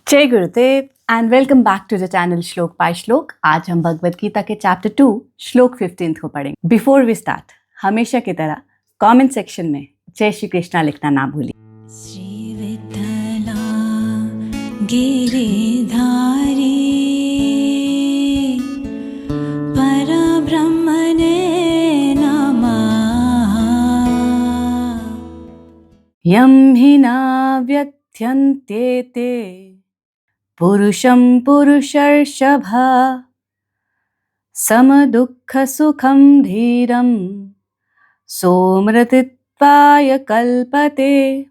जय गुरुदेव and welcome back to the channel Shlok by Shlok. आज हम भगवद गीता के चैप्टर 2 श्लोक 15 को पढ़ेंगे। बिफोर वी स्टार्ट, हमेशा की तरह कमेंट सेक्शन में जय श्री कृष्णा लिखना ना भूलिए। श्री विठ्ठला गिरिधारी परब्रह्मणे नमः। यं हि न व्यथ्यन्ते ते पुरुषं पुरुषर्षभ समदुःख सुखं धीरं सोमृतत्वाय कल्पते।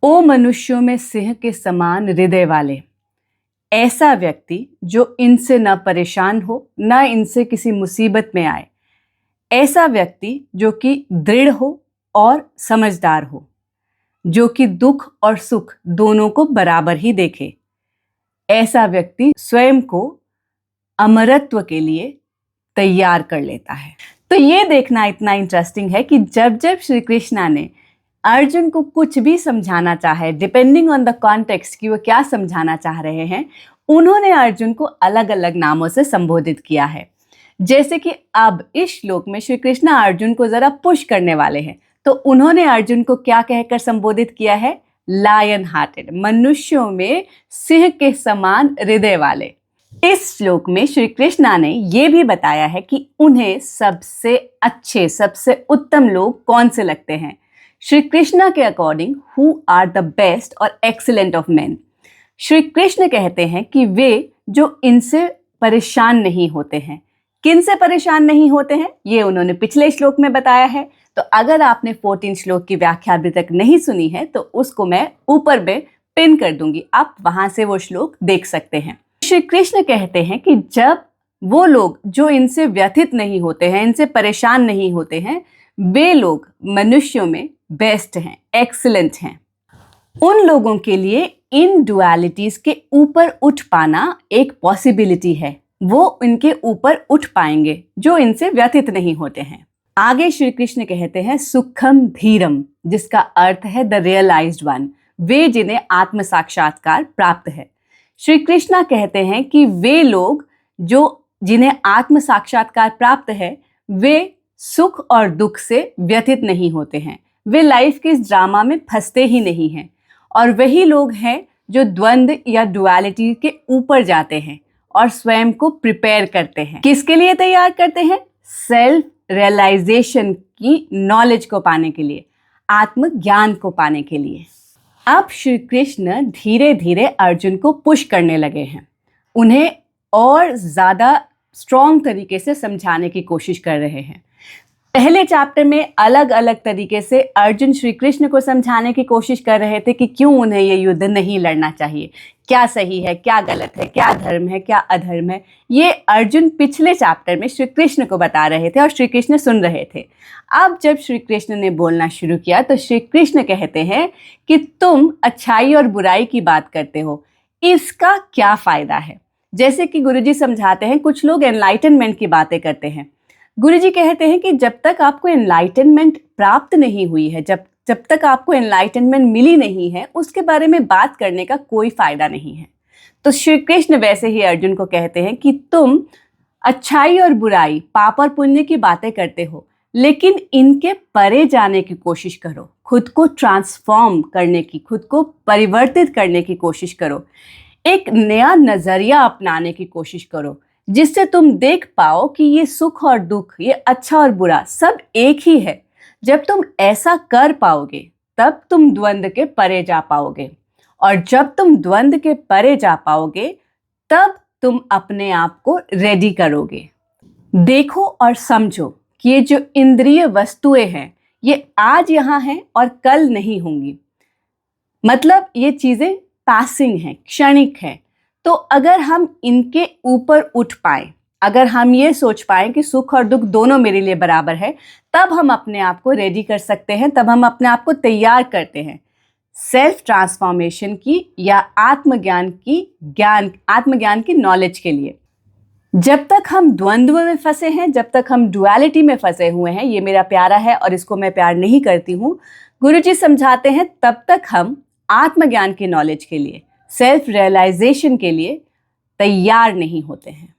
ओ मनुष्यों में सिंह के समान हृदय वाले, ऐसा व्यक्ति जो इनसे न परेशान हो न इनसे किसी मुसीबत में आए, ऐसा व्यक्ति जो कि दृढ़ हो और समझदार हो, जो कि दुख और सुख दोनों को बराबर ही देखे, ऐसा व्यक्ति स्वयं को अमरत्व के लिए तैयार कर लेता है। तो ये देखना इतना इंटरेस्टिंग है कि जब जब श्री कृष्णा ने अर्जुन को कुछ भी समझाना चाहे, डिपेंडिंग ऑन द कॉन्टेक्स्ट कि वो क्या समझाना चाह रहे हैं, उन्होंने अर्जुन को अलग अलग नामों से संबोधित किया है। जैसे कि अब इस श्लोक में श्री कृष्णा अर्जुन को जरा पुश करने वाले हैं, तो उन्होंने अर्जुन को क्या कहकर संबोधित किया है? लायन हार्टेड, मनुष्यों में सिंह के समान हृदय वाले। इस श्लोक में श्री कृष्णा ने यह भी बताया है कि उन्हें सबसे अच्छे, सबसे उत्तम लोग कौन से लगते हैं। श्री कृष्णा के according who are the best और excellent of men. Shri Krishna कहते हैं कि वे जो इनसे परेशान नहीं होते हैं। किन से परेशान नहीं होते हैं ये उन्होंने पिछले श्लोक में बताया है। तो अगर आपने 14 श्लोक की व्याख्या अभी तक नहीं सुनी है तो उसको मैं ऊपर में पिन कर दूंगी, आप वहां से वो श्लोक देख सकते हैं। श्री कृष्ण कहते हैं कि जब वो लोग जो इनसे व्यथित नहीं होते हैं, इनसे परेशान नहीं होते हैं, वे लोग मनुष्यों में बेस्ट हैं, एक्सीलेंट हैं। उन लोगों के लिए इन डुअलिटीज के ऊपर उठ पाना एक पॉसिबिलिटी है। वो इनके ऊपर उठ पाएंगे जो इनसे व्यथित नहीं होते हैं। आगे श्री कृष्ण कहते हैं सुखम धीरम, जिसका अर्थ है द रियलाइज्ड वन, वे जिन्हें आत्म साक्षात्कार प्राप्त है। श्री कृष्णा कहते हैं कि वे लोग जो जिन्हें आत्म साक्षात्कार प्राप्त है, वे सुख और दुख से व्यथित नहीं होते हैं, वे लाइफ के इस ड्रामा में फंसते ही नहीं हैं। और वही लोग हैं जो द्वंद्व या डुअलिटी के ऊपर जाते हैं और स्वयं को प्रिपेयर करते हैं। किसके लिए तैयार करते हैं? सेल्फ रियलाइजेशन की नॉलेज को पाने के लिए, आत्म ज्ञान को पाने के लिए। अब श्री कृष्ण धीरे धीरे अर्जुन को पुश करने लगे हैं, उन्हें और ज्यादा स्ट्रॉन्ग तरीके से समझाने की कोशिश कर रहे हैं। पहले चैप्टर में अलग अलग तरीके से अर्जुन श्री कृष्ण को समझाने की कोशिश कर रहे थे कि क्यों उन्हें ये युद्ध नहीं लड़ना चाहिए, क्या सही है, क्या गलत है, क्या धर्म है, क्या अधर्म है। ये अर्जुन पिछले चैप्टर में श्री कृष्ण को बता रहे थे और श्री कृष्ण सुन रहे थे। अब जब श्री कृष्ण ने बोलना शुरू किया तो श्री कृष्ण कहते हैं कि तुम अच्छाई और बुराई की बात करते हो, इसका क्या फायदा है। जैसे कि गुरुजी समझाते हैं, कुछ लोग एनलाइटनमेंट की बातें करते हैं। गुरुजी कहते हैं कि जब तक आपको एनलाइटनमेंट प्राप्त नहीं हुई है, जब तक आपको एनलाइटनमेंट मिली नहीं है, उसके बारे में बात करने का कोई फायदा नहीं है। तो श्री कृष्ण वैसे ही अर्जुन को कहते हैं कि तुम अच्छाई और बुराई, पाप और पुण्य की बातें करते हो, लेकिन इनके परे जाने की कोशिश करो, खुद को ट्रांसफॉर्म करने की, खुद को परिवर्तित करने की कोशिश करो, एक नया नजरिया अपनाने की कोशिश करो, जिससे तुम देख पाओ कि ये सुख और दुख, ये अच्छा और बुरा सब एक ही है। जब तुम ऐसा कर पाओगे तब तुम द्वंद्व के परे जा पाओगे, और जब तुम द्वंद्व के परे जा पाओगे तब तुम अपने आप को रेडी करोगे। देखो और समझो कि ये जो इंद्रिय वस्तुएं हैं ये आज यहाँ हैं और कल नहीं होंगी। मतलब ये चीजें पासिंग हैं, क्षणिक हैं। तो अगर हम इनके ऊपर उठ पाए, अगर हम ये सोच पाए कि सुख और दुख दोनों मेरे लिए बराबर है, तब हम अपने आप को रेडी कर सकते हैं, तब हम अपने आप को तैयार करते हैं सेल्फ ट्रांसफॉर्मेशन की या आत्मज्ञान की नॉलेज के लिए। जब तक हम द्वंद्व में फंसे हैं, जब तक हम डुअलिटी में फंसे हुए हैं, ये मेरा प्यारा है और इसको मैं प्यार नहीं करती हूँ, गुरुजी समझाते हैं तब तक हम आत्मज्ञान की नॉलेज के लिए, सेल्फ रियलाइजेशन के लिए तैयार नहीं होते हैं।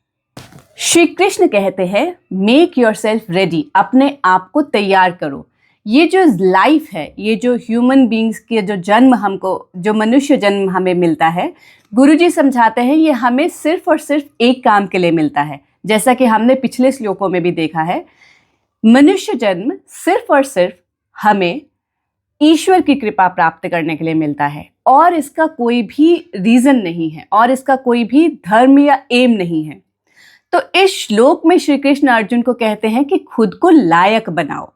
श्री कृष्ण कहते हैं मेक योर सेल्फ रेडी, अपने आप को तैयार करो। ये जो लाइफ है, ये जो ह्यूमन बींग्स के जो जन्म हमको, जो मनुष्य जन्म हमें मिलता है, गुरुजी समझाते हैं ये हमें सिर्फ और सिर्फ एक काम के लिए मिलता है। जैसा कि हमने पिछले श्लोकों में भी देखा है, मनुष्य जन्म सिर्फ और सिर्फ हमें ईश्वर की कृपा प्राप्त करने के लिए मिलता है, और इसका कोई भी रीजन नहीं है, और इसका कोई भी धर्म या एम नहीं है। तो इस श्लोक में श्री कृष्ण अर्जुन को कहते हैं कि खुद को लायक बनाओ,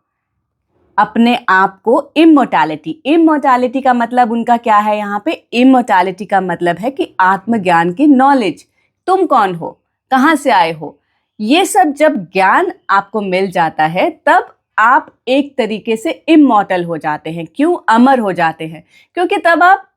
अपने आप को इमोर्टैलिटी का मतलब उनका क्या है यहाँ पे? इमोर्टैलिटी का मतलब है कि आत्मज्ञान की नॉलेज। तुम कौन हो, कहाँ से आए हो, ये सब जब ज्ञान आपको मिल जाता है तब आप एक तरीके से इमॉर्टल हो जाते हैं। क्यों अमर हो जाते हैं? क्योंकि तब आप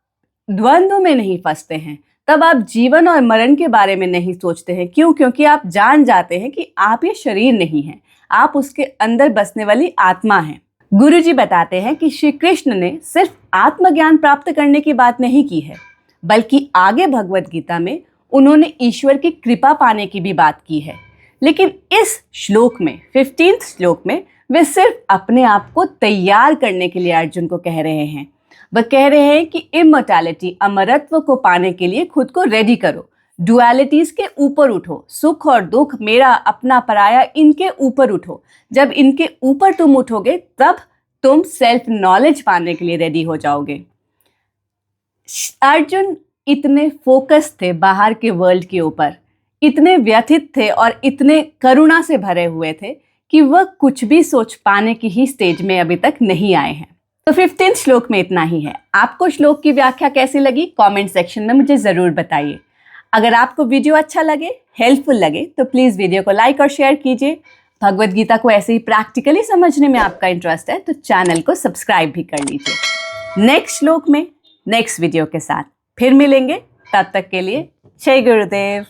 द्वंद्व में नहीं फंसते हैं, तब आप जीवन और मरण के बारे में नहीं सोचते हैं। क्यों? क्योंकि आप जान जाते हैं कि आप ये शरीर नहीं हैं, आप उसके अंदर बसने वाली आत्मा हैं। गुरुजी बताते हैं कि श्री कृष्ण ने सिर्फ आत्मज्ञान प्राप्त करने की बात नहीं की है, बल्कि आगे भगवत गीता में उन्होंने ईश्वर की कृपा पाने की भी बात की है। लेकिन इस श्लोक में, 15th श्लोक में, वे सिर्फ अपने आप को तैयार करने के लिए अर्जुन को कह रहे हैं। वह कह रहे हैं कि इमॉर्टैलिटी, अमरत्व को पाने के लिए खुद को रेडी करो, डुअलिटीज के ऊपर उठो, सुख और दुख, मेरा अपना पराया, इनके ऊपर उठो। जब इनके ऊपर तुम उठोगे तब तुम सेल्फ नॉलेज पाने के लिए रेडी हो जाओगे। अर्जुन इतने फोकस थे बाहर के वर्ल्ड के ऊपर, इतने व्यथित थे और इतने करुणा से भरे हुए थे कि वह कुछ भी सोच पाने की ही स्टेज में अभी तक नहीं आए हैं। तो 15th श्लोक में इतना ही है। आपको श्लोक की व्याख्या कैसी लगी कमेंट सेक्शन में मुझे ज़रूर बताइए। अगर आपको वीडियो अच्छा लगे, हेल्पफुल लगे, तो प्लीज़ वीडियो को लाइक और शेयर कीजिए। भगवत गीता को ऐसे ही प्रैक्टिकली समझने में आपका इंटरेस्ट है तो चैनल को सब्सक्राइब भी कर लीजिए। नेक्स्ट श्लोक में नेक्स्ट वीडियो के साथ फिर मिलेंगे, तब तक के लिए जय गुरुदेव।